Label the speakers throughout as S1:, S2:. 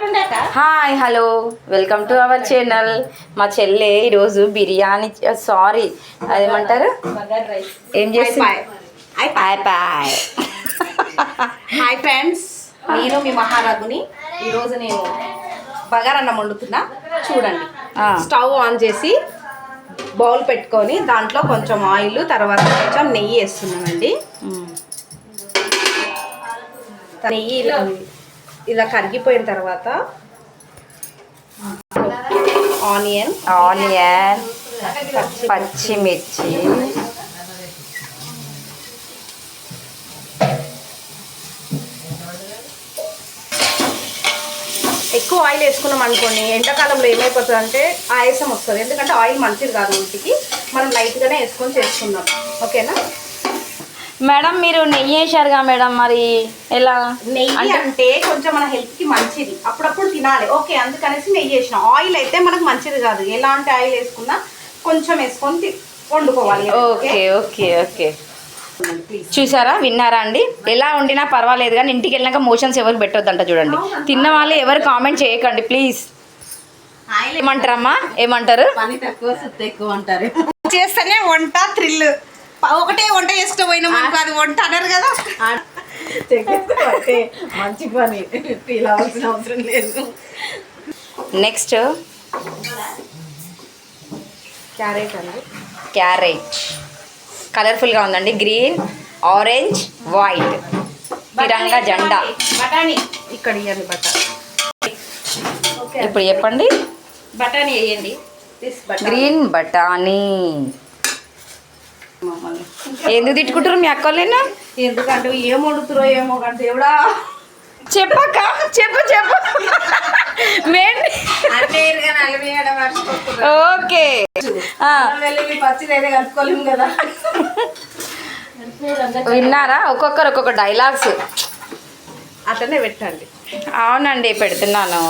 S1: Hi hello welcome to our channel. మా చెల్లె ఈరోజు బిర్యానీ సారీ అదేమంటారు ఏం చేస్తుంది?
S2: హాయ్ ఫ్రెండ్స్, నేను మీ మహారాజుని. ఈరోజు నేను బగారన్నం వండుతున్నా. చూడండి, స్టవ్ ఆన్ చేసి బౌల్ పెట్టుకొని దాంట్లో కొంచెం ఆయిల్, తర్వాత కొంచెం నెయ్యి వేస్తున్నానండి. నెయ్యి ఇలా కరిగిపోయిన తర్వాత ఆనియన్
S1: పచ్చిమిర్చి,
S2: ఎక్కువ ఆయిల్ వేసుకున్నాం అనుకోండి, ఎండాకాలంలో ఏమైపోతుంది అంటే ఆయాసం వస్తుంది. ఎందుకంటే ఆయిల్ మంచిది కాదు ఒంటికి. మనం లైట్గానే వేసుకొని చేసుకుందాం, ఓకేనా
S1: మేడం? మీరు నెయ్యి వేసారుగా మేడం, మరి ఎలా?
S2: నెయ్యి అంటే కొంచెం మన హెల్త్కి మంచిది, అప్పుడప్పుడు తినాలి. ఓకే, అందుకనేసి నెయ్యి వేసిన. ఆయిల్ అయితే మనకు మంచిది కాదు. ఎలాంటి ఆయిల్ వేసుకున్నా కొంచెం వేసుకొని వండుకోవాలి.
S1: Okay okay okay. చూసారా, విన్నారా అండి? ఎలా వండినా పర్వాలేదు కానీ ఇంటికి వెళ్ళినాక మోషన్స్ ఎవరు పెట్టొద్దంట. చూడండి, తిన్న వాళ్ళు ఎవరు కామెంట్ చేయకండి ప్లీజ్. ఏమంటారమ్మా, ఏమంటారు?
S2: పని తక్కువ సుత్తి ఎక్కువ అంటారు. చేస్తేనే వంట థ్రిల్. ఒకటే వంట చేస్తూ పోయినా మనకు అది వంట అన్నారు కదా. మంచి పని, ఫీల్ అవ్వాల్సిన అవసరం లేదు.
S1: నెక్స్ట్
S2: క్యారెట్ అండి.
S1: క్యారెట్ కలర్ఫుల్గా ఉందండి. గ్రీన్, ఆరెంజ్, వైట్, తిరంగా జెండా.
S2: బఠానీ ఇక్కడ ఇవ్వండి. బఠానీ
S1: ఇప్పుడు చెప్పండి.
S2: బఠానీ వేయండి.
S1: గ్రీన్ బఠానీ. ఎందుకు తిట్టుకుంటారు మీ అక్కలేనా?
S2: ఎందుకంటే ఏం వండుతురో ఏమో కానీ దేవుడా.
S1: చెప్పక్క, చెప్పు చెప్పు. ఓకే,
S2: కలుపుకోలేము కదా.
S1: విన్నారా? ఒక్కొక్కరు ఒక్కొక్క డైలాగ్స్
S2: అట్లనే పెట్టండి.
S1: అవునండి, పెడుతున్నాను.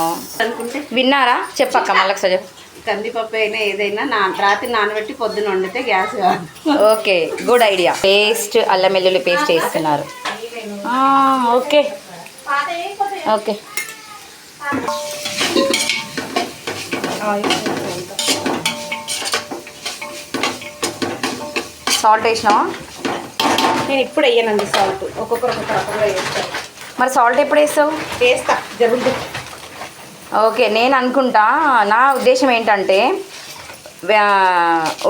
S1: విన్నారా? చెప్పక్క మళ్ళీ ఒకసారి చెప్పు.
S2: కందిపప్పు అయినా ఏదైనా రాత్రి నానబెట్టి పొద్దున వండితే గ్యాస్ కాదు.
S1: Okay, good idea. పేస్ట్, అల్లం వెల్లుల్లి పేస్ట్ వేస్తున్నారు. Okay okay. సాల్ట్ వేసినావా?
S2: నేను ఇప్పుడు వేయనండి సాల్ట్. ఒక్కొక్కరు ఒక్కొక్క రకంగా వేస్తాను.
S1: మరి సాల్ట్ ఎప్పుడు వేస్తావు?
S2: వేస్తా జరుగుతుంది.
S1: ఓకే, నేను అనుకుంటా, నా ఉద్దేశం ఏంటంటే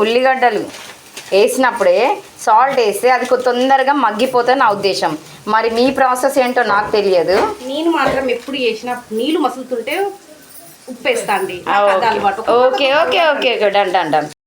S1: ఉల్లిగడ్డలు వేసినప్పుడే సాల్ట్ వేస్తే అది తొందరగా మగ్గిపోతుంది నా ఉద్దేశం. మరి మీ ప్రాసెస్ ఏంటో నాకు తెలియదు.
S2: నేను మాత్రం ఎప్పుడు చేసిన నీళ్ళు మసులుతుంటే ఉప్పు వేస్తా అండి.
S1: Okay okay okay okay, done done done.